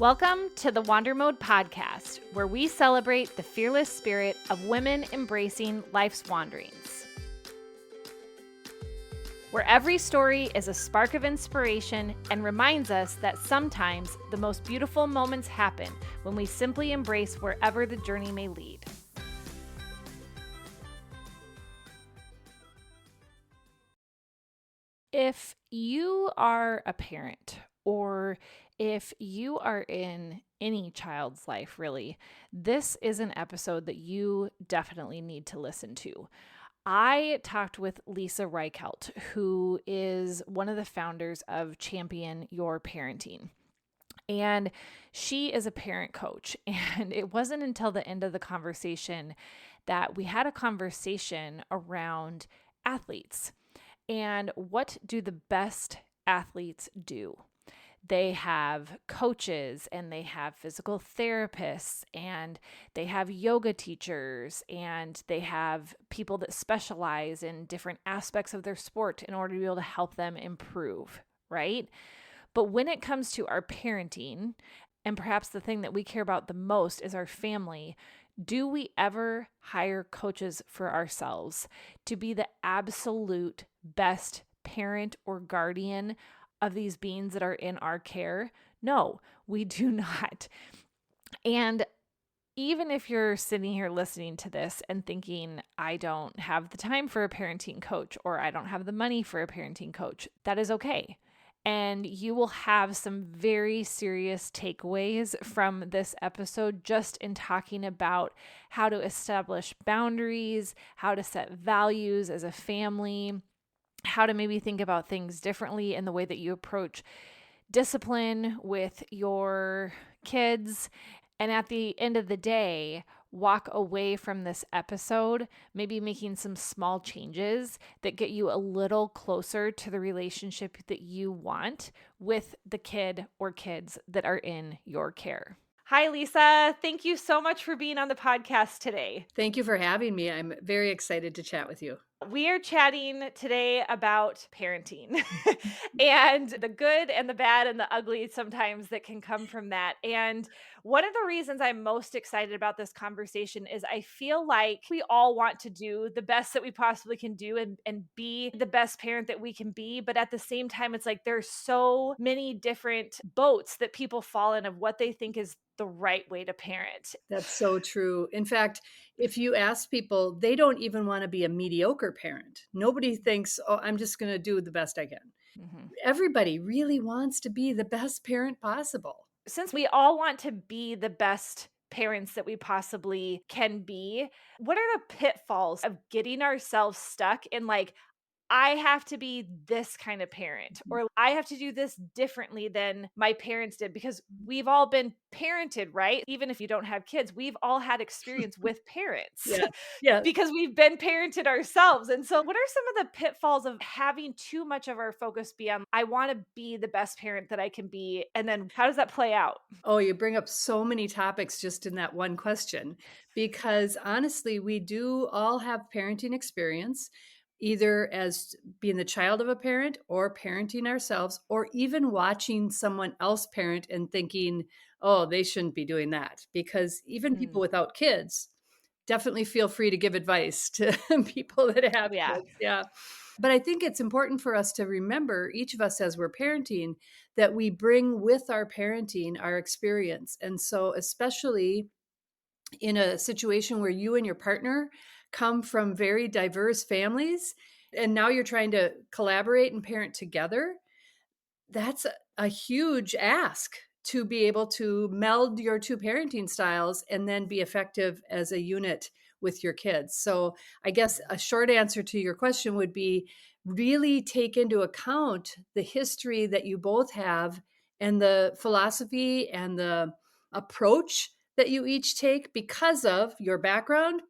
Welcome to the Wander Mode podcast, where we celebrate the fearless spirit of women embracing life's wanderings. Where every story is a spark of inspiration and reminds us that sometimes the most beautiful moments happen when we simply embrace wherever the journey may lead. If you are a parent, or if you are in any child's life, really, this is an episode that you definitely need to listen to. I talked with Lisa Reichelt, who is one of the founders of Champion Your Parenting. And she is a parent coach. And it wasn't until the end of the conversation that we had a conversation around athletes. And what do the best athletes do? They have coaches and they have physical therapists and they have yoga teachers and they have people that specialize in different aspects of their sport in order to be able to help them improve, right? But when it comes to our parenting, and perhaps the thing that we care about the most is our family, do we ever hire coaches for ourselves to be the absolute best parent or guardian of these beings that are in our care? No, we do not. And even if you're sitting here listening to this and thinking, I don't have the time for a parenting coach, or I don't have the money for a parenting coach, that is okay. And you will have some very serious takeaways from this episode just in talking about how to establish boundaries, how to set values as a family, how to maybe think about things differently in the way that you approach discipline with your kids. And at the end of the day, walk away from this episode, maybe making some small changes that get you a little closer to the relationship that you want with the kid or kids that are in your care. Hi, Lisa. Thank you so much for being on the podcast today. Thank you for having me. I'm very excited to chat with you. We are chatting today about parenting and the good and the bad and the ugly sometimes that can come from that. And one of the reasons I'm most excited about this conversation is I feel like we all want to do the best that we possibly can do and be the best parent that we can be. But at the same time, it's like there's so many different boats that people fall in of what they think is the right way to parent. That's so true. In fact, if you ask people, they don't even want to be a mediocre parent. Nobody thinks, oh, I'm just going to do the best I can. Mm-hmm. Everybody really wants to be the best parent possible. Since we all want to be the best parents that we possibly can be, what are the pitfalls of getting ourselves stuck in like, I have to be this kind of parent, or I have to do this differently than my parents did? Because we've all been parented, right? Even if you don't have kids, we've all had experience with parents. Yeah. Because we've been parented ourselves. And so what are some of the pitfalls of having too much of our focus be on, I want to be the best parent that I can be? And then how does that play out? Oh, you bring up so many topics just in that one question, because honestly, we do all have parenting experience, either as being the child of a parent or parenting ourselves, or even watching someone else parent and thinking, oh, they shouldn't be doing that. Because even people without kids definitely feel free to give advice to people that have kids. Yeah. But I think it's important for us to remember, each of us as we're parenting, that we bring with our parenting our experience. And so, especially in a situation where you and your partner come from very diverse families, and now you're trying to collaborate and parent together, that's a huge ask to be able to meld your two parenting styles and then be effective as a unit with your kids. So I guess a short answer to your question would be really take into account the history that you both have and the philosophy and the approach that you each take because of your background,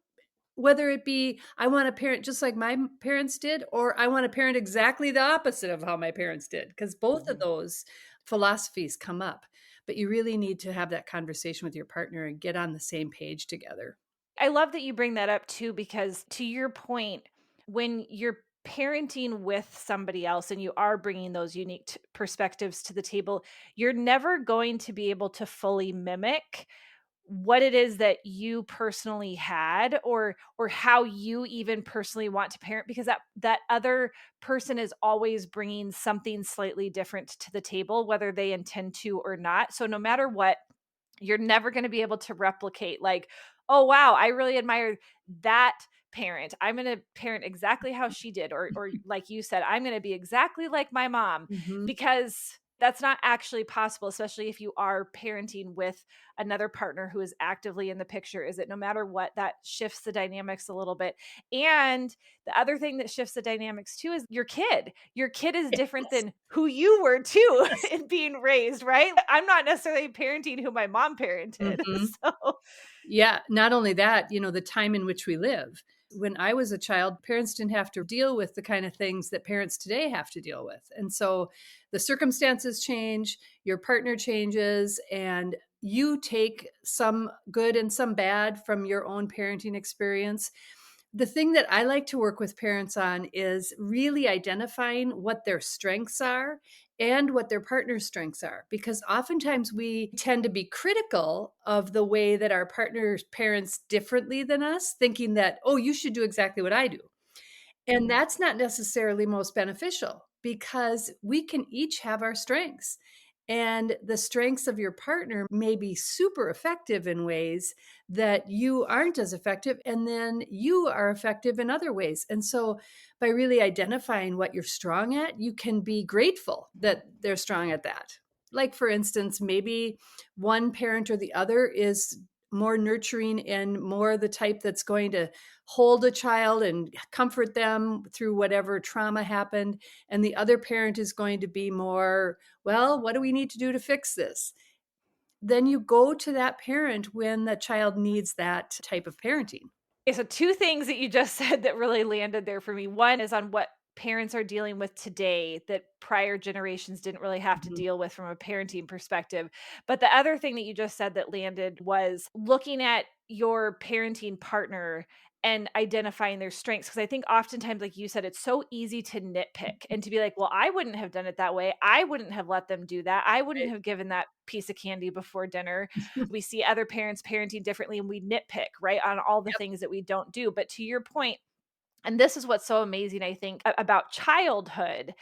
whether it be, I want to parent just like my parents did, or I want to parent exactly the opposite of how my parents did, because both of those philosophies come up. But you really need to have that conversation with your partner and get on the same page together. I love that you bring that up too, because to your point, when you're parenting with somebody else and you are bringing those unique perspectives to the table, you're never going to be able to fully mimic what it is that you personally had or how you even personally want to parent, because that other person is always bringing something slightly different to the table, whether they intend to or not. So no matter what, you're never going to be able to replicate, like, oh wow, I really admire that parent, I'm going to parent exactly how she did, or like you said, I'm going to be exactly like my mom, Mhm. because that's not actually possible, especially if you are parenting with another partner who is actively in the picture. Is that no matter what, that shifts the dynamics a little bit. And the other thing that shifts the dynamics too is your kid is different Yes. than who you were too Yes. in being raised, right? I'm not necessarily parenting who my mom parented. Mhm. So Yeah, not only that, the time in which we live. When I was a child, parents didn't have to deal with the kind of things that parents today have to deal with. And so the circumstances change, your partner changes, and you take some good and some bad from your own parenting experience. The thing that I like to work with parents on is really identifying what their strengths are and what their partner's strengths are. Because oftentimes we tend to be critical of the way that our partner's parents differently than us, thinking that, oh, you should do exactly what I do. And mm, that's not necessarily most beneficial because we can each have our strengths. And the strengths of your partner may be super effective in ways that you aren't as effective. And then you are effective in other ways. And so, by really identifying what you're strong at, you can be grateful that they're strong at that. Like, for instance, maybe one parent or the other is more nurturing and more the type that's going to hold a child and comfort them through whatever trauma happened. And the other parent is going to be more, well, what do we need to do to fix this? Then you go to that parent when the child needs that type of parenting. okay, so two things that you just said that really landed there for me. One is on what parents are dealing with today that prior generations didn't really have to Mhm. deal with from a parenting perspective. But the other thing that you just said that landed was looking at your parenting partner and identifying their strengths. Because I think oftentimes, like you said, it's so easy to nitpick and to be like, well, I wouldn't have done it that way. I wouldn't have let them do that. I wouldn't Right. have given that piece of candy before dinner. We see other parents parenting differently and we nitpick, right, on all the Yep. things that we don't do. But to your point, and this is what's so amazing, I think, about childhood,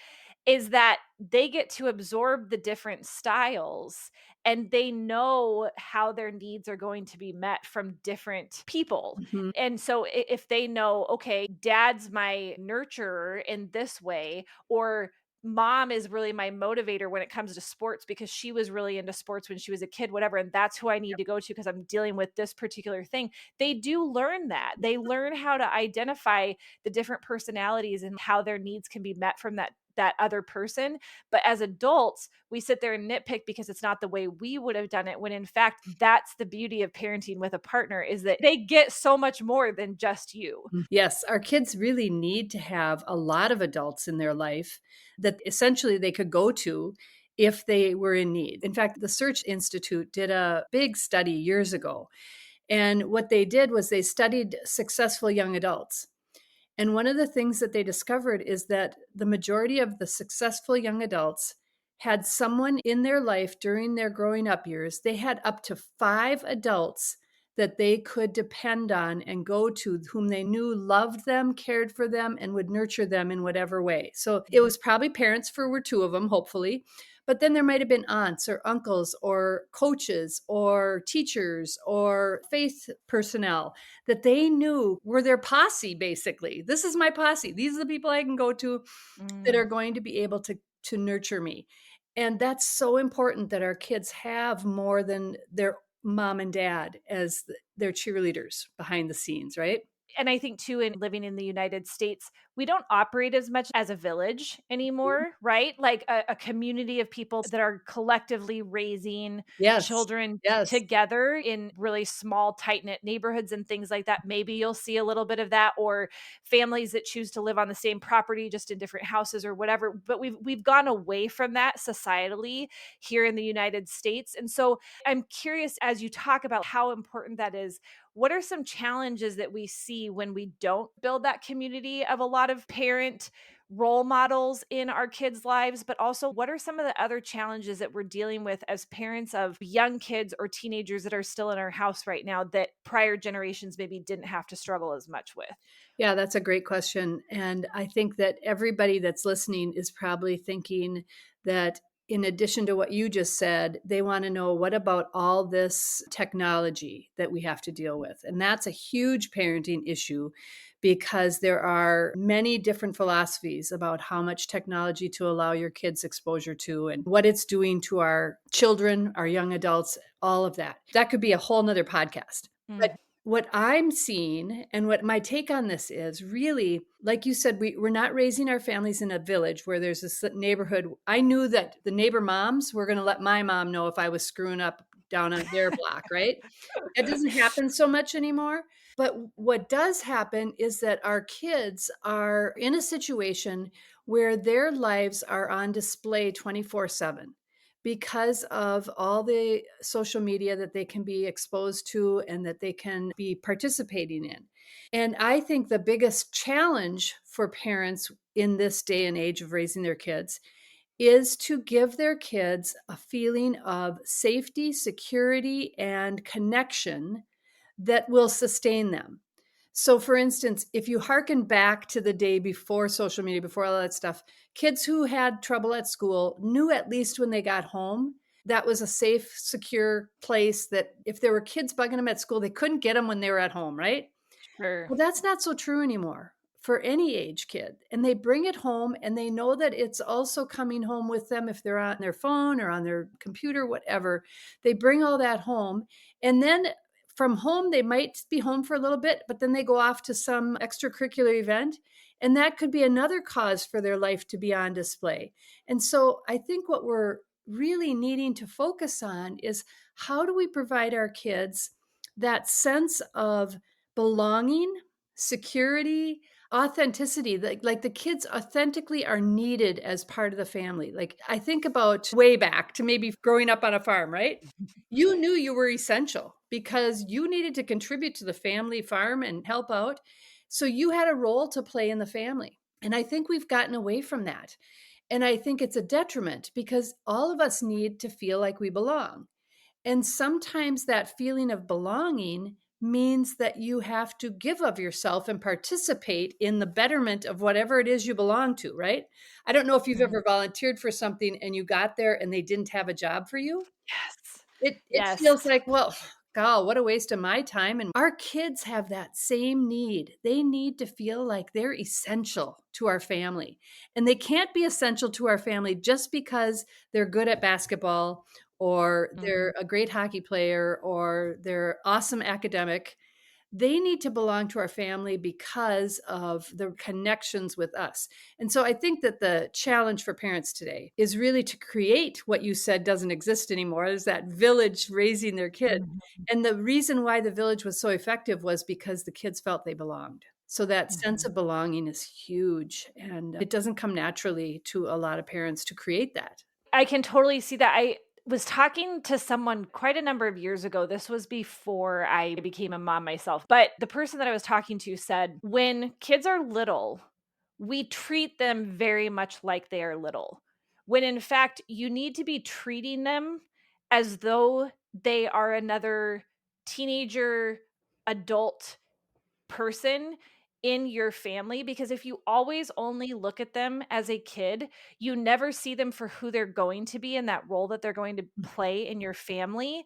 is that they get to absorb the different styles and they know how their needs are going to be met from different people. Mhm. And so if they know, okay, dad's my nurturer in this way, or mom is really my motivator when it comes to sports because she was really into sports when she was a kid, whatever, and that's who I need to go to because I'm dealing with this particular thing. They do learn that. They learn how to identify the different personalities and how their needs can be met from that other person. But as adults, we sit there and nitpick because it's not the way we would have done it, when in fact that's the beauty of parenting with a partner, is that they get so much more than just you. Yes, our kids really need to have a lot of adults in their life that essentially they could go to if they were in need. In fact, the Search Institute did a big study years ago. And what they did was they studied successful young adults. And one of the things that they discovered is that the majority of the successful young adults had someone in their life during their growing up years. They had up to 5 adults that they could depend on and go to, whom they knew loved them, cared for them, and would nurture them in whatever way. So it was probably parents for 2 of them, hopefully. But then there might have been aunts or uncles or coaches or teachers or faith personnel that they knew were their posse, basically. This is my posse. These are the people I can go to that Mm. are going to be able to nurture me. And that's so important that our kids have more than their mom and dad as their cheerleaders behind the scenes, right? And I think too, in living in the United States, we don't operate as much as a village Mhm. anymore, right? Like a community of people that are collectively raising Yes. children Yes. together in really small, tight knit neighborhoods and things like that. Maybe you'll see a little bit of that, or families that choose to live on the same property, just in different houses or whatever. But we've gone away from that societally here in the United States. And so I'm curious, as you talk about how important that is, what are some challenges that we see when we don't build that community of a lot lot of parent role models in our kids' lives, but also what are some of the other challenges that we're dealing with as parents of young kids or teenagers that are still in our house right now that prior generations maybe didn't have to struggle as much with? Yeah, that's a great question. And I think that everybody that's listening is probably thinking that in addition to what you just said, they want to know what about all this technology that we have to deal with? And that's a huge parenting issue because there are many different philosophies about how much technology to allow your kids exposure to and what it's doing to our children, our young adults, all of that. That could be a whole nother podcast. Mm, What I'm seeing and what my take on this is really, like you said, we're not raising our families in a village where there's this neighborhood. I knew that the neighbor moms were going to let my mom know if I was screwing up down on their block, right? That doesn't happen so much anymore. But what does happen is that our kids are in a situation where their lives are on display 24/7 because of all the social media that they can be exposed to and that they can be participating in. And I think the biggest challenge for parents in this day and age of raising their kids is to give their kids a feeling of safety, security, and connection that will sustain them. So, for instance, if you hearken back to the day before social media, before all that stuff, kids who had trouble at school knew at least when they got home that was a safe, secure place that if there were kids bugging them at school, they couldn't get them when they were at home, right? sure. Well, that's not so true anymore for any age kid. And they bring it home and they know that it's also coming home with them if they're on their phone or on their computer, whatever. They bring all that home. And then from home, they might be home for a little bit, but then they go off to some extracurricular event. And that could be another cause for their life to be on display. And so I think what we're really needing to focus on is how do we provide our kids that sense of belonging, security, authenticity. Like the kids authentically are needed as part of the family. Like I think about way back to maybe growing up on a farm, right? You knew you were essential because you needed to contribute to the family farm and help out. So you had a role to play in the family. And I think we've gotten away from that. And I think it's a detriment because all of us need to feel like we belong. And sometimes that feeling of belonging means that you have to give of yourself and participate in the betterment of whatever it is you belong to, right? I don't know if you've Mm, ever volunteered for something and you got there and they didn't have a job for you. yes. It feels Yes. like, well, God, what a waste of my time. And our kids have that same need. They need to feel like they're essential to our family. And they can't be essential to our family just because they're good at basketball or Mhm. they're a great hockey player or they're awesome academic. They need to belong to our family because of the connections with us. And so I think that the challenge for parents today is really to create what you said doesn't exist anymore is that village raising their kid. Mhm. And the reason why the village was so effective was because the kids felt they belonged. So that sense Mhm. of belonging is huge and it doesn't come naturally to a lot of parents to create that. I can totally see that. I was talking to someone quite a number of years ago. This was before I became a mom myself. But the person that I was talking to said, when kids are little, we treat them very much like they are little. When in fact, you need to be treating them as though they are another teenager, adult person in your family, because if you always only look at them as a kid, you never see them for who they're going to be and that role that they're going to play in your family.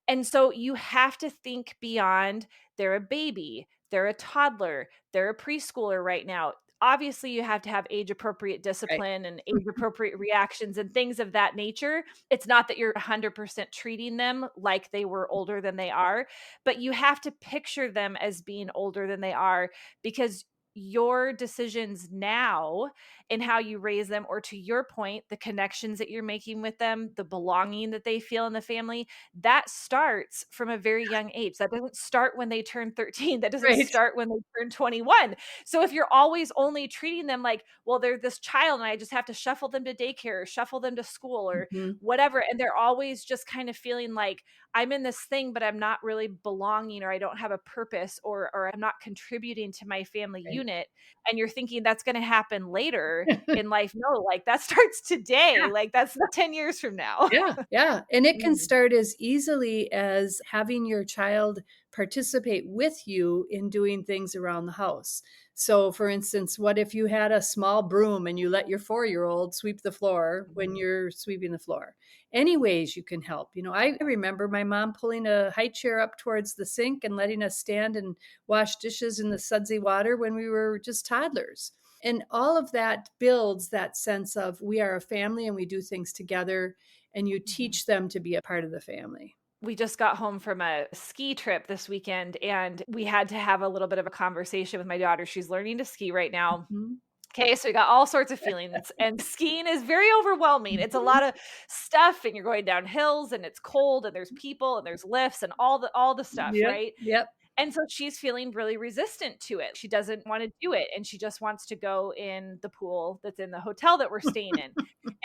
And so you have to think beyond they're a baby, they're a toddler, they're a preschooler right now. Obviously, you have to have age appropriate Right. discipline and age appropriate reactions and things of that nature. It's not that you're 100% treating them like they were older than they are, but you have to picture them as being older than they are, because your decisions now and how you raise them, or to your point, the connections that you're making with them, the belonging that they feel in the family, that starts from a very young age. That doesn't start when they turn 13. That doesn't Right. start when they turn 21. So if you're always only treating them like, well, they're this child and I just have to shuffle them to daycare or shuffle them to school or Mhm. whatever, and they're always just kind of feeling like, I'm in this thing, but I'm not really belonging, or I don't have a purpose, or I'm not contributing to my family Right. unit. And you're thinking that's going to happen later in life. No, like that starts today. Like that's not 10 years from now. Yeah, yeah, and it can Mm, start as easily as having your child participate with you in doing things around the house. So, for instance, what if you had a small broom and you let your 4-year-old sweep the floor when mhm, you're sweeping the floor? Any ways you can help. I remember my mom pulling a high chair up towards the sink and letting us stand and wash dishes in the sudsy water when we were just toddlers. And all of that builds that sense of we are a family and we do things together, and you mhm. teach them to be a part of the family. We just got home from a ski trip this weekend, and we had to have a little bit of a conversation with my daughter. She's learning to ski right now. Mhm. Okay, so we got all sorts of feelings, and skiing is very overwhelming. It's a Mhm. lot of stuff, and you're going down hills, and it's cold, and there's people, and there's lifts, and all the stuff, Yep, right? yep. And so she's feeling really resistant to it. She doesn't want to do it, and she just wants to go in the pool that's in the hotel that we're staying in.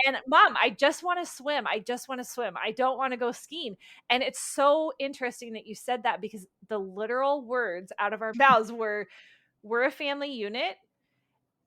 And mom, I just want to swim. I just want to swim. I don't want to go skiing. And it's so interesting that you said that, because the literal words out of our mouths were, we're a family unit,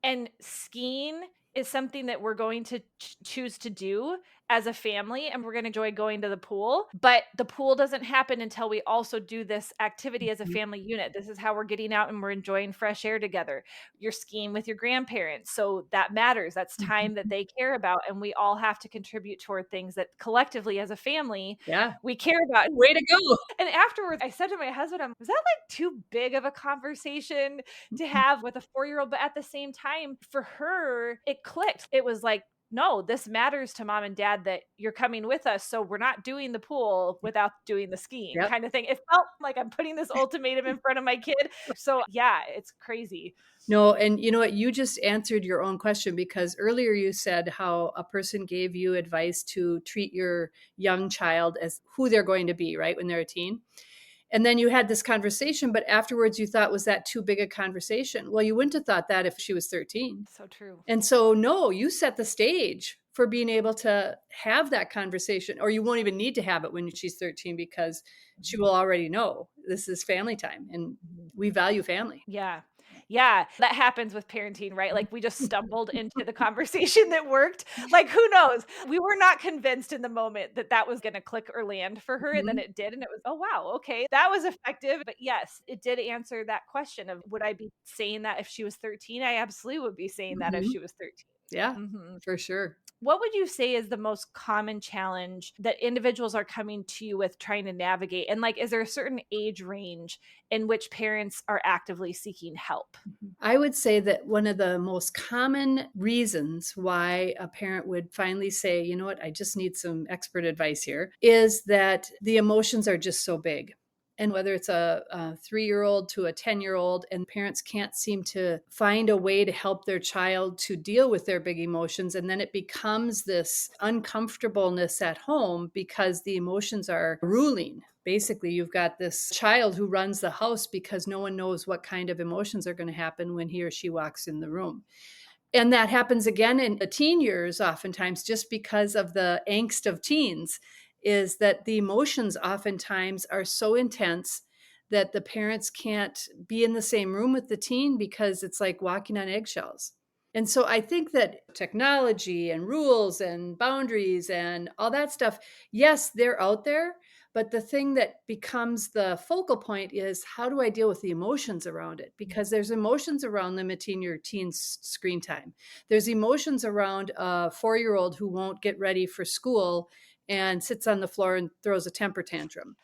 and skiing is something that we're going to choose to do as a family, and we're going to enjoy going to the pool. But the pool doesn't happen until we also do this activity as a Mhm. family unit. This is how we're getting out and we're enjoying fresh air together. You're skiing with your grandparents. So that matters. That's time that Mhm. they care about. And we all have to contribute toward things that collectively as a family Yeah. we care about. Way to go. And afterwards, I said to my husband, was that like too big of a conversation to Mhm. have with a 4-year-old? But at the same time, for her, it clicked. It was like, no, this matters to mom and dad that you're coming with us. So we're not doing the pool without doing the skiing Yep. kind of thing. It felt like I'm putting this ultimatum in front of my kid. So yeah, it's crazy. No, and you know what? You just answered your own question because earlier you said how a person gave you advice to treat your young child as who they're going to be, right, when they're a teen. And then you had this conversation, but afterwards you thought, was that too big a conversation? Well, you wouldn't have thought that if she was 13. So true. And so, no, you set the stage for being able to have that conversation, or you won't even need to have it when she's 13 because she will already know this is family time and Mhm. we value family. Yeah. Yeah, that happens with parenting, right? Like, we just stumbled into the conversation that worked. Like, who knows? We were not convinced in the moment that that was gonna click or land for her, and then Mhm. it did, and it was, "Oh, wow, okay, that was effective." But yes, it did answer that question of, would I be saying that if she was 13? I absolutely would be saying that if Mhm. she was 13. Yeah, Mhm. for sure. What would you say is the most common challenge that individuals are coming to you with trying to navigate? And, like, is there a certain age range in which parents are actively seeking help? I would say that one of the most common reasons why a parent would finally say, you know what, I just need some expert advice here, is that the emotions are just so big. And whether it's a 3-year-old to a 10-year-old, and parents can't seem to find a way to help their child to deal with their big emotions. And then it becomes this uncomfortableness at home because the emotions are ruling. Basically, you've got this child who runs the house because no one knows what kind of emotions are going to happen when he or she walks in the room. And that happens again in the teen years, oftentimes, just because of the angst of teens, is that the emotions oftentimes are so intense that the parents can't be in the same room with the teen because it's like walking on eggshells. And so I think that technology and rules and boundaries and all that stuff, yes, they're out there. But the thing that becomes the focal point is how do I deal with the emotions around it? Because there's emotions around limiting your teen's screen time. There's emotions around a 4-year-old who won't get ready for school and sits on the floor and throws a temper tantrum.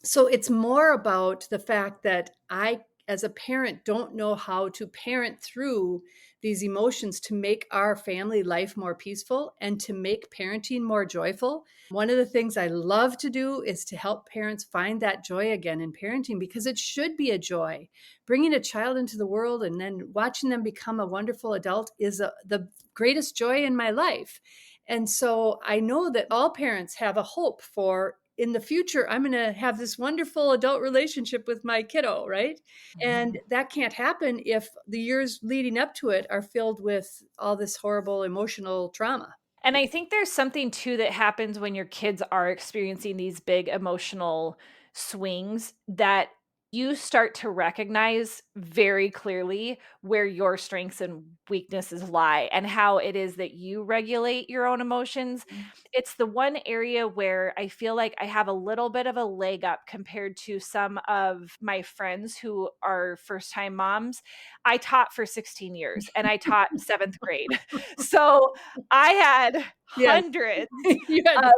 So it's more about the fact that I, as a parent, don't know how to parent through these emotions to make our family life more peaceful and to make parenting more joyful. One of the things I love to do is to help parents find that joy again in parenting because it should be a joy. Bringing a child into the world and then watching them become a wonderful adult is the greatest joy in my life. And so I know that all parents have a hope for in the future, I'm going to have this wonderful adult relationship with my kiddo, right? And Mhm. that can't happen if the years leading up to it are filled with all this horrible emotional trauma. And I think there's something too that happens when your kids are experiencing these big emotional swings that you start to recognize very clearly where your strengths and weaknesses lie and how it is that you regulate your own emotions. Mhm. It's the one area where I feel like I have a little bit of a leg up compared to some of my friends who are first time moms. I taught for 16 years and I taught seventh grade. So I had Yes. hundreds You had of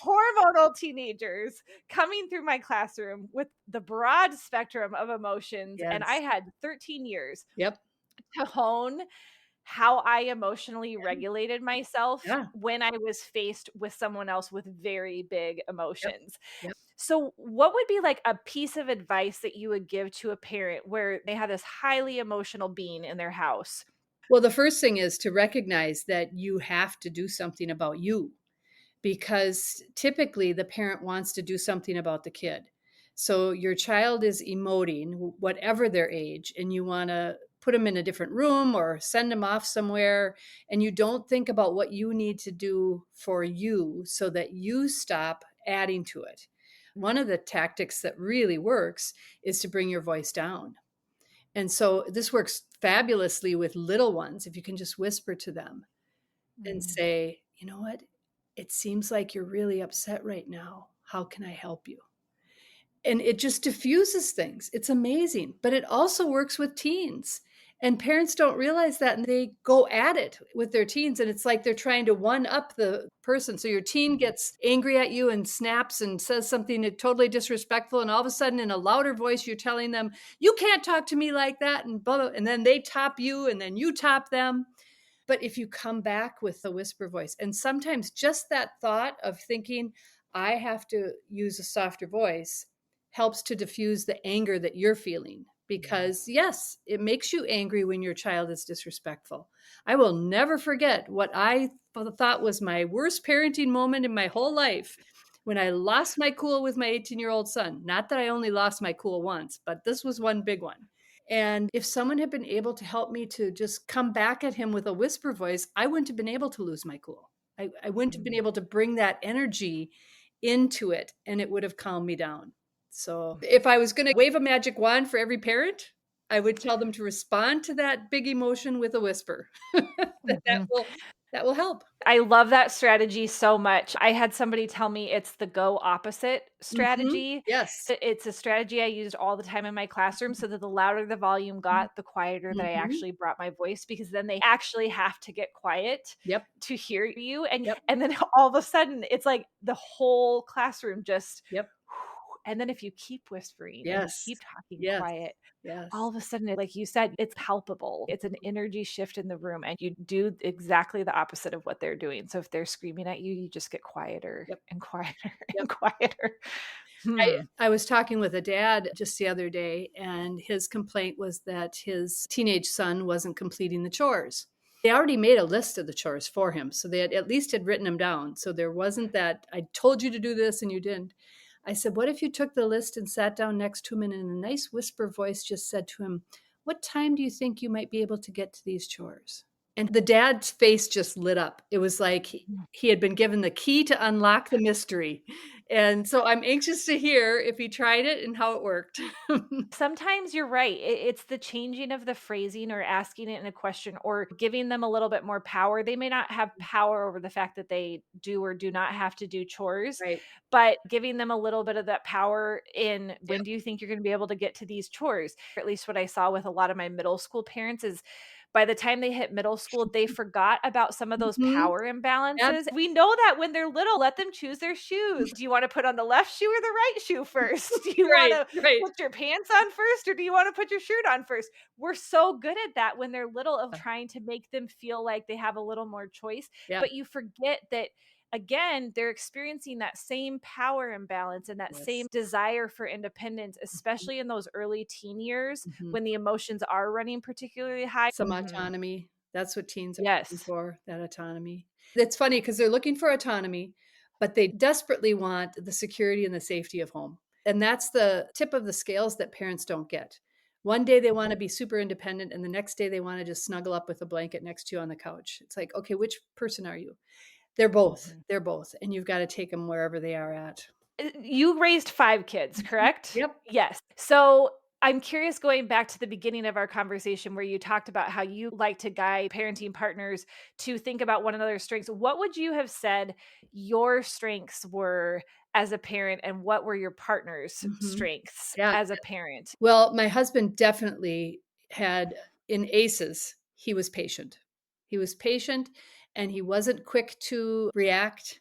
hormonal teenagers coming through my classroom with the broad spectrum of emotions, and I yes. had 13 years Yep. to hone how I emotionally regulated myself Yeah. when I was faced with someone else with very big Yep. emotions. Yep. So, what would be like a piece of advice that you would give to a parent where they have this highly emotional being in their house? Well, the first thing is to recognize that you have to do something about you, because typically the parent wants to do something about the kid. So your child is emoting, whatever their age, and you want to put them in a different room or send them off somewhere, and you don't think about what you need to do for you so that you stop adding to it. One of the tactics that really works is to bring your voice down. And so this works fabulously with little ones if you can just whisper to them and Mm, say, you know what? It seems like you're really upset right now. How can I help you? And it just diffuses things. It's amazing. But it also works with teens. And parents don't realize that and they go at it with their teens. And it's like they're trying to one up the person. So your teen gets angry at you and snaps and says something totally disrespectful. And all of a sudden, in a louder voice, you're telling them, you can't talk to me like that. And blah, blah. And then they top you and then you top them. But if you come back with the whisper voice, and sometimes just that thought of thinking, I have to use a softer voice helps to diffuse the anger that you're feeling. Because, yes, it makes you angry when your child is disrespectful. I will never forget what I thought was my worst parenting moment in my whole life when I lost my cool with my 18-year-old son. Not that I only lost my cool once, but this was one big one. And if someone had been able to help me to just come back at him with a whisper voice, I wouldn't have been able to lose my cool. I wouldn't have been mm, able to bring that energy into it and it would have calmed me down. So if I was going to wave a magic wand for every parent, I would tell them to respond to that big emotion with a whisper. that mhm. will that will help. I love that strategy so much. I had somebody tell me it's the go opposite Mhm. strategy. Yes. It's a strategy I used all the time in my classroom so that the louder the volume got, the quieter that I Mhm. actually brought my voice because then they actually have to get quiet Yep. to hear you Yep. and then all of a sudden it's like the whole classroom just Yep. and then if you keep whispering and you Yes. keep talking Yes. quiet, all Yes. of a sudden, like you said, it's palpable. It's an energy shift in the room, and you do exactly the opposite of what they're doing. So if they're screaming at you, you just get quieter Yep. and quieter Yep. and quieter. I Hmm. I was talking with a dad just the other day, and his complaint was that his teenage son wasn't completing the chores. They already made a list of the chores for him, so they had at least had written them down. So there wasn't that I told you to do this and you didn't. I said, "What if you took the list and sat down next to him and in a nice whisper voice just said to him, 'What time do you think you might be able to get to these chores?'" And the dad's face just lit up. It was like he had been given the key to unlock the mystery. And so I'm anxious to hear if he tried it and how it worked. Sometimes you're right. It's the changing of the phrasing or asking it in a question or giving them a little bit more power. They may not have power over the fact that they do or do not have to do chores, Right. but giving them a little bit of that power in when Yep. do you think you're going to be able to get to these chores? Or at least what I saw with a lot of my middle school parents is by the time they hit middle school, they forgot about some of those Mhm. power Ab imbalances. We know that when they're little, let them choose their shoes. Do you want to put on the left shoe or the right shoe first? Do you want Right, to right. put your pants on first or do you want to put your shirt on first? We're so good at that when they're little of trying to make them feel like they have a little more choice, Yeah. but you forget that again, they're experiencing that same power imbalance and that same Yes. desire for independence, Mhm. especially in those early teen years Mhm. when the emotions are running particularly high. Some Mhm. autonomy. That's what teens are looking Yes. for, that autonomy. It's funny because 'cause they're looking for autonomy, but they desperately want the security and the safety of home. And that's the tip of the scales that parents don't get. One day they wanna be super independent, and the next day they wanna just snuggle up with a blanket next to you on the couch. It's like, "Okay, which person are you?" They're both. Mhm. They're both, and you've gotta take them wherever they are at. You raised 5 kids, Mhm. correct? Yep. Yes. So, I'm curious going back to the beginning of our conversation where you talked about how you like to guide parenting partners to think about one another's strengths. What would you have said your strengths were as a parent, and what were your partner's Mhm. strengths Yeah. as a parent? Well, my husband definitely had in aces, he was patient. He was patient, and he wasn't quick to react,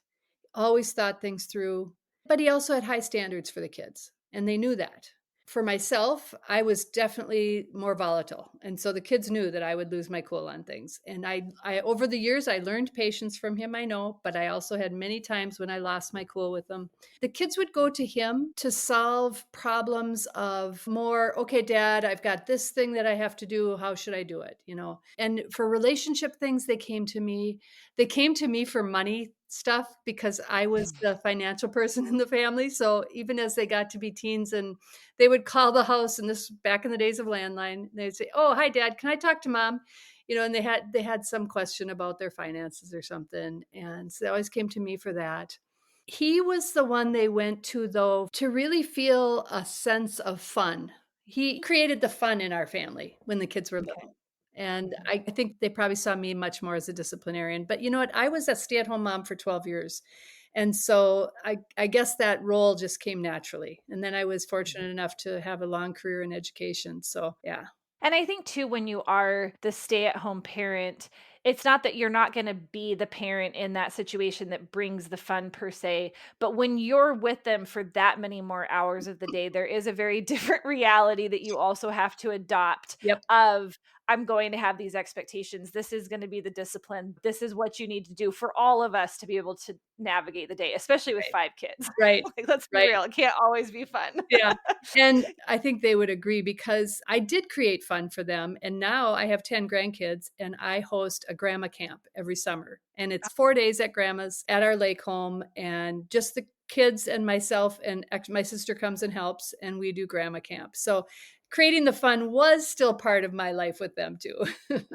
always thought things through, but he also had high standards for the kids, and they knew that. For myself, I was definitely more volatile, and so the kids knew that I would lose my cool on things, and I over the years, I learned patience from him, I know, but I also had many times when I lost my cool with them. The kids would go to him to solve problems of more, "Okay, dad, I've got this thing that I have to do. How should I do it?" You know? And for relationship things, they came to me. They came to me for money stuff because I was the financial person in the family. So even as they got to be teens and they would call the house, and this back in the days of landline, they'd say, "Oh, hi dad, can I talk to mom?" You know, and they had some question about their finances or something. And so they always came to me for that. He was the one they went to, though, to really feel a sense of fun. He created the fun in our family when the kids were Okay. little. And Mhm. I think they probably saw me much more as a disciplinarian. But you know what? I was a stay-at-home mom for 12 years. And so I guess that role just came naturally. And then I was fortunate enough to have a long career in education. So yeah. And I think too, when you are the stay-at-home parent, it's not that you're not gonna be the parent in that situation that brings the fun per se, but when you're with them for that many more hours of the day, there is a very different reality that you also have to adopt Yep. of, "I'm going to have these expectations. This is gonna be the discipline. This is what you need to do," for all of us to be able to navigate the day, especially with Right. 5 kids. Right. Like, let's be Right. real, it can't always be fun. Yeah, and I think they would agree because I did create fun for them, and now I have 10 grandkids, and I host a grandma camp every summer, and it's 4 days at grandma's at our lake home, and just the kids and myself, and my sister comes and helps, and we do grandma camp. So creating the fun was still part of my life with them too.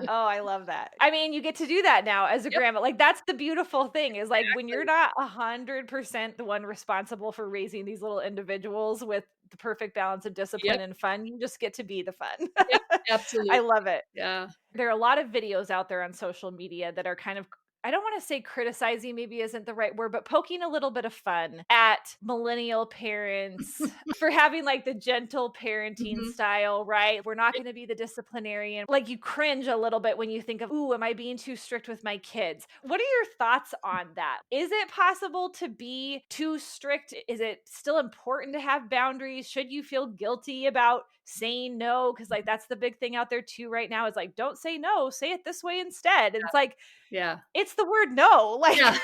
Oh, I love that. I mean, you get to do that now as a Yep, grandma. Like, that's the beautiful thing is like when you're exactly. not 100% the one responsible for raising these little individuals with the perfect balance of discipline Yep, and fun, you just get to be the fun. yep, absolutely. I love it. Yeah. There are a lot of videos out there on social media that are kind of I don't wanna say criticizing maybe isn't the right word, but poking a little bit of fun at millennial parents for having, like, the gentle parenting Mhm. style, right? We're not gonna be the disciplinarian. Like, you cringe a little bit when you think of, "Ooh, am I being too strict with my kids?" What are your thoughts on that? Is it possible to be too strict? Is it still important to have boundaries? Should you feel guilty about saying no? Because, like, that's the big thing out there too right now is, like, "Don't say no, say it this way instead." And it's like, Yeah. it's the word no, like, Yeah.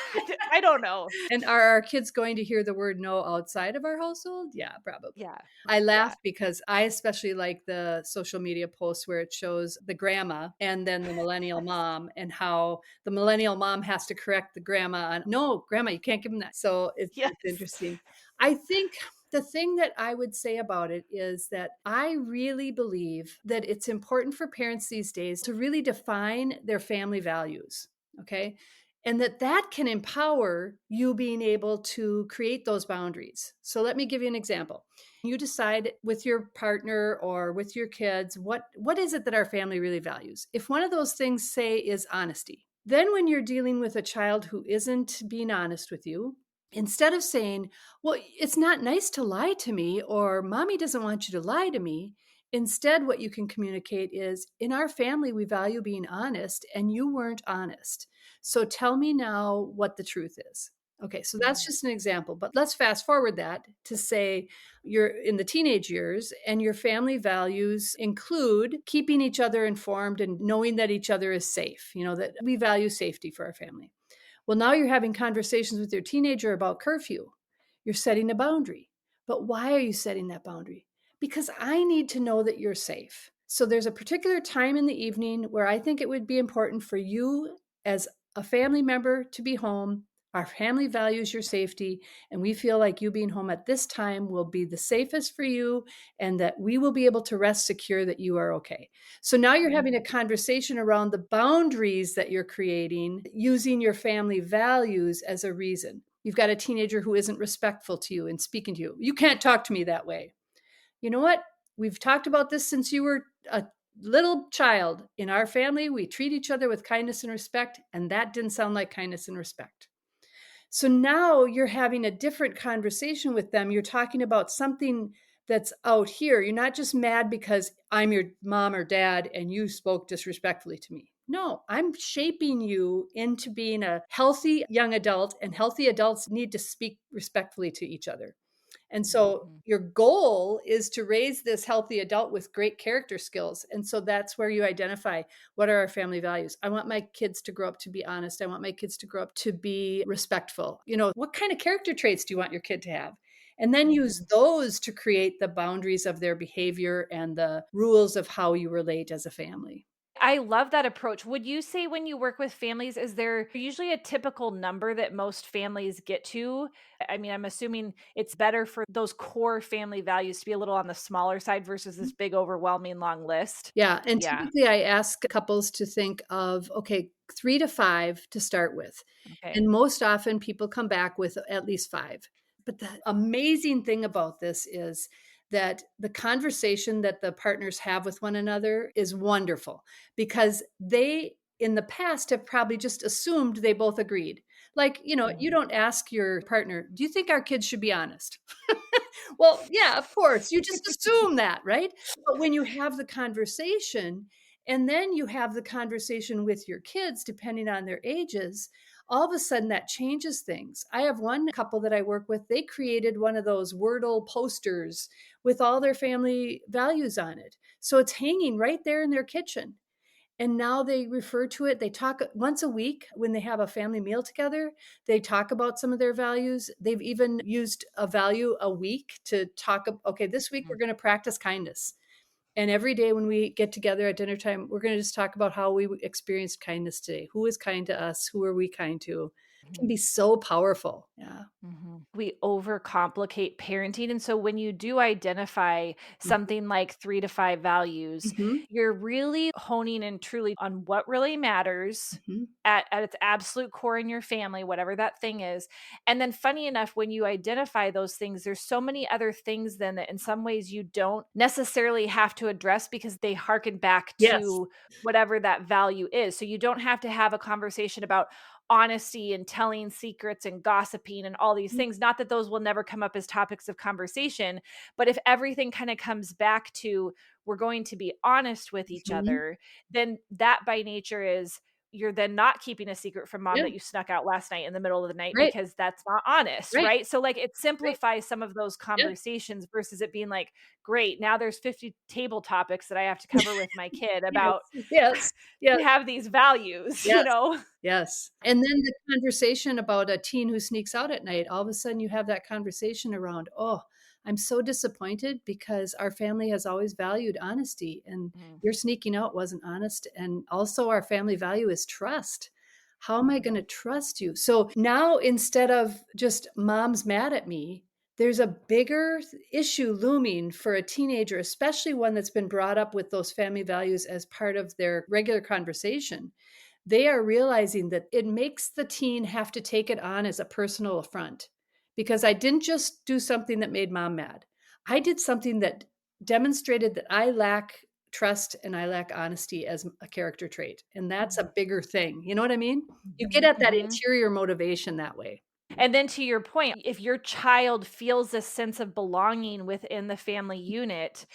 I don't know. And are our kids going to hear the word "no" outside of our household? Yeah, probably. Yeah, I yeah. laugh because I especially like the social media posts where it shows the grandma and then the millennial mom, and how the millennial mom has to correct the grandma on, "No, grandma, you can't give them that." So it's Yes. interesting. I think the thing that I would say about it is that I really believe that it's important for parents these days to really define their family values, okay? And that can empower you being able to create those boundaries. So let me give you an example. You decide with your partner or with your kids, what is it that our family really values? If one of those things, say, is honesty, then when you're dealing with a child who isn't being honest with you, instead of saying, "Well, it's not nice to lie to me," or "Mommy doesn't want you to lie to me," instead what you can communicate is, "In our family we value being honest, and you weren't honest. So tell me now what the truth is." Okay, so that's Mm, just an example, but let's fast forward that to say you're in the teenage years and your family values include keeping each other informed and knowing that each other is safe, that we value safety for our family. Well, now you're having conversations with your teenager about curfew. You're setting a boundary. But why are you setting that boundary? Because I need to know that you're safe. So there's a particular time in the evening where I think it would be important for you as a family member to be home. Our family values your safety, and we feel like you being home at this time will be the safest for you, and that we will be able to rest secure that you are okay. So now you're having a conversation around the boundaries that you're creating using your family values as a reason. You've got a teenager who isn't respectful to you and speaking to you. You can't talk to me that way. You know what? We've talked about this since you were a little child. In our family, we treat each other with kindness and respect, and that didn't sound like kindness and respect. So now you're having a different conversation with them. You're talking about something that's out here. You're not just mad because I'm your mom or dad and you spoke disrespectfully to me. No, I'm shaping you into being a healthy young adult, and healthy adults need to speak respectfully to each other. And so Mhm. your goal is to raise this healthy adult with great character skills. And so that's where you identify, what are our family values? I want my kids to grow up to be honest. I want my kids to grow up to be respectful. What kind of character traits do you want your kid to have? And then use Mhm. those to create the boundaries of their behavior and the rules of how you relate as a family. I love that approach. Would you say when you work with families, is there usually a typical number that most families get to? I mean, I'm assuming it's better for those core family values to be a little on the smaller side versus this big, overwhelming long list. Yeah, and Yeah. typically I ask couples to think of, okay, 3 to 5 to start with, Okay. and most often people come back with at least 5. But the amazing thing about this is that the conversation that the partners have with one another is wonderful, because they, in the past, have probably just assumed they both agreed. Like, you Mhm. don't ask your partner, "Do you think our kids should be honest?" Well, yeah, of course, you just assume that, right? But when you have the conversation, and then you have the conversation with your kids, depending on their ages, all of a sudden that changes things. I have one couple that I work with, they created one of those Wordle posters with all their family values on it. So it's hanging right there in their kitchen. And now they refer to it. They talk once a week when they have a family meal together. They talk about some of their values. They've even used a value a week to talk. Okay, this week we're Mhm. going to practice kindness. And every day when we get together at dinner time, we're going to just talk about how we experienced kindness today. Who is kind to us? Who are we kind to? It can Mhm. be so powerful. Yeah. Mhm. We overcomplicate parenting. And so when you do identify something like 3 to 5 values, Hmm. you're really honing in truly on what really matters Hmm. at its absolute core in your family, whatever that thing is. And then, funny enough, when you identify those things, there's so many other things then that in some ways you don't necessarily have to address because they harken back Yes. to whatever that value is. So you don't have to have a conversation about honesty and telling secrets and gossiping and all these things. Not that those will never come up as topics of conversation, but if everything kind of comes back to we're going to be honest with each Hmm. other, then that by nature is you're then not keeping a secret from mom Yeah. that you snuck out last night in the middle of the night Right. because that's not honest, Right. right? So like it Right. simplifies some of those Yeah. conversations versus it being like, great, now there's 50 table topics that I have to cover with my kid Yes. about Yes. Yes. we have these values, you Yes. know? Yes. And then the conversation about a teen who sneaks out at night, all of a sudden you have that conversation around, "Oh, I'm so disappointed because our family has always valued honesty, and Mm, your sneaking out wasn't honest, and also our family value is trust. How am I mhm, gonna trust you?" So now, instead of just, "Mom's mad at me," there's a bigger issue looming for a teenager, especially one that's been brought up with those family values as part of their regular conversation. They are realizing that it makes the teen have to take it on as a personal affront, because I didn't just do something that made mom mad. I did something that demonstrated that I lack trust and I lack honesty as a character trait. And that's a mhm, bigger thing. You know what I mean? You get mhm, at that mhm. interior motivation that way. And then to your point, if your child feels a sense of belonging within the family unit,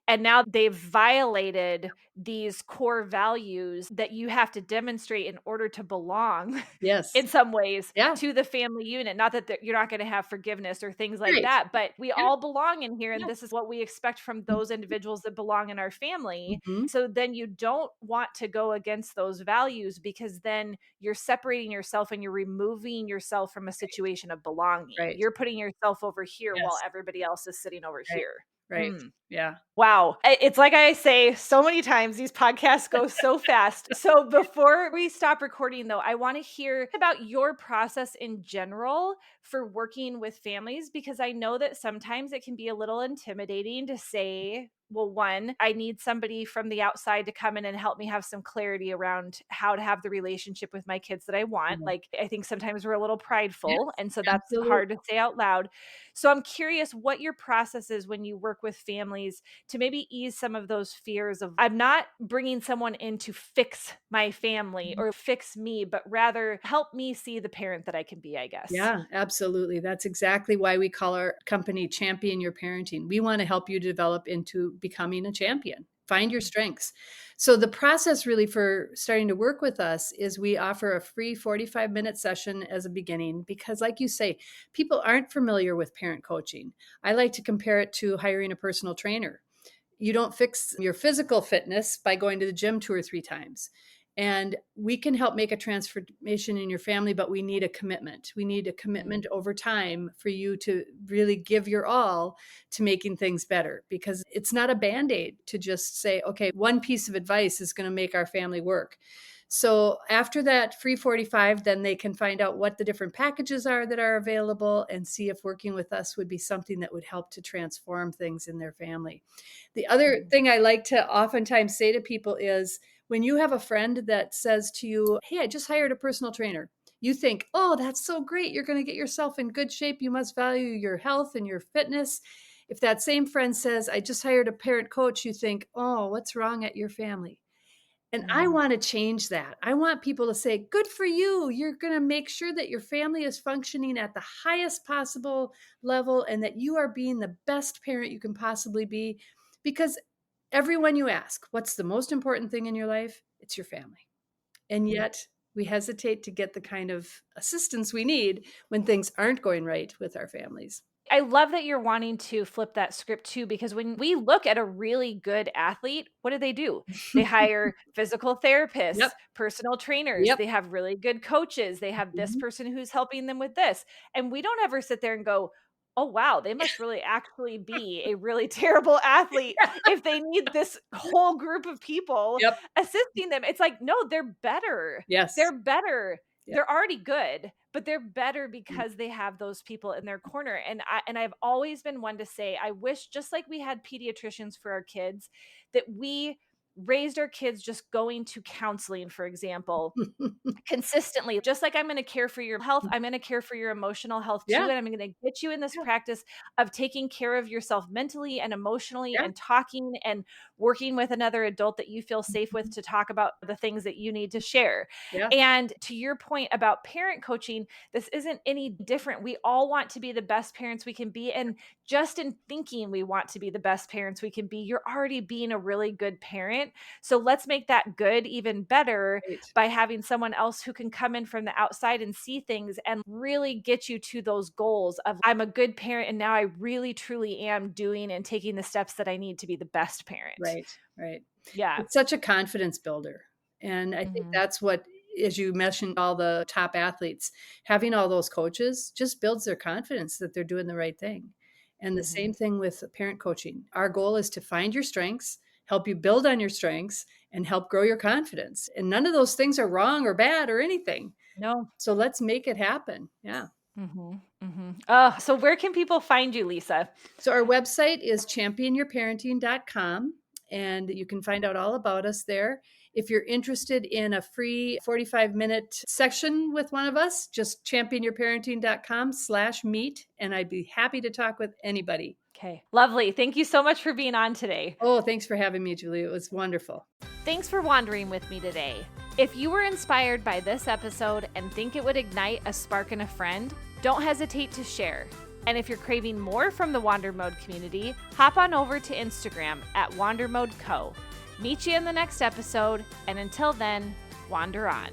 and now they've violated these core values that you have to demonstrate in order to belong Yes. in some ways Yeah. to the family unit. Not that you're not going to have forgiveness or things like Right. that, but we Yeah. all belong in here. And Yeah. this is what we expect from those individuals that belong in our family. Mhm. So then you don't want to go against those values because then you're separating yourself and you're removing yourself from a situation of belonging. Right. You're putting yourself over here while Yes. everybody else is sitting over Right. here. right. Mm. Yeah. Wow. It's like I say so many times, these podcasts go so fast. So before we stop recording, though, I want to hear about your process in general for working with families, because I know that sometimes it can be a little intimidating to say, well, one, I need somebody from the outside to come in and help me have some clarity around how to have the relationship with my kids that I want. Yeah. Like, I think sometimes we're a little prideful. Yes, And so that's absolutely. hard to say out loud. So I'm curious what your process is when you work with families to maybe ease some of those fears of I'm not bringing someone in to fix my family or fix me, but rather help me see the parent that I can be, I guess. Yeah, absolutely. That's exactly why we call our company Champion Your Parenting. We want to help you develop into becoming a champion. Find your strengths. So, the process really for starting to work with us is we offer a free 45-minute session as a beginning because, like you say, people aren't familiar with parent coaching. I like to compare it to hiring a personal trainer. You don't fix your physical fitness by going to the gym 2 or 3 times. And we can help make a transformation in your family, but we need a commitment. We need a Mm, commitment over time for you to really give your all to making things better because it's not a band aid to just say, okay, one piece of advice is going to make our family work. So after that free 45, then they can find out what the different packages are that are available and see if working with us would be something that would help to transform things in their family. The other mm, thing I like to oftentimes say to people is when you have a friend that says to you, "Hey, I just hired a personal trainer." You think, "Oh, that's so great. You're going to get yourself in good shape. You must value your health and your fitness." If that same friend says, "I just hired a parent coach," you think, "Oh, what's wrong at your family?" And I mm. want to change that. I want people to say, good for you. You're going to make sure that your family is functioning at the highest possible level and that you are being the best parent you can possibly be. Because everyone you ask, what's the most important thing in your life? It's your family. And Mm. yet we hesitate to get the kind of assistance we need when things aren't going right with our families. I love that you're wanting to flip that script too, because when we look at a really good athlete, what do? They hire physical therapists, Yep. personal trainers, Yep. they have really good coaches, they have this Mhm. person who's helping them with this. And we don't ever sit there and go, oh, wow, they must really actually be a really terrible athlete if they need this whole group of people Yep. assisting them. It's like, no, they're better. Yes. They're better. Yep. They're already good, but they're better because they have those people in their corner. And I've always been one to say, I wish just like we had pediatricians for our kids, that we raised our kids just going to counseling, for example, consistently. Just like I'm going to care for your health, I'm going to care for your emotional health too. Yeah. And I'm going to get you in this Yeah. practice of taking care of yourself mentally and emotionally Yeah. and talking and working with another adult that you feel safe with Mhm. to talk about the things that you need to share. Yeah. And to your point about parent coaching, this isn't any different. We all want to be the best parents we can be. And just in thinking we want to be the best parents we can be, you're already being a really good parent. So let's make that good even better Right. by having someone else who can come in from the outside and see things and really get you to those goals of I'm a good parent and now I really truly am doing and taking the steps that I need to be the best parent. Right, right. Yeah. It's such a confidence builder, and I think Mhm. that's what as you mentioned all the top athletes, having all those coaches just builds their confidence that they're doing the right thing, and the Mhm. same thing with parent coaching. Our goal is to find your strengths, help you build on your strengths, and help grow your confidence, and none of those things are wrong or bad or anything. No. So let's make it happen. Yeah. Mhm. Mhm. Oh, so where can people find you, Lisa? So our website is championyourparenting.com and you can find out all about us there. If you're interested in a free 45-minute section with one of us, just championyourparenting.com/meet and I'd be happy to talk with anybody. Okay. Lovely. Thank you so much for being on today. Oh, thanks for having me, Julie. It was wonderful. Thanks for wandering with me today. If you were inspired by this episode and think it would ignite a spark in a friend, don't hesitate to share. And if you're craving more from the Wander Mode community, hop on over to Instagram at WanderModeCo. Meet you in the next episode, and until then, wander on.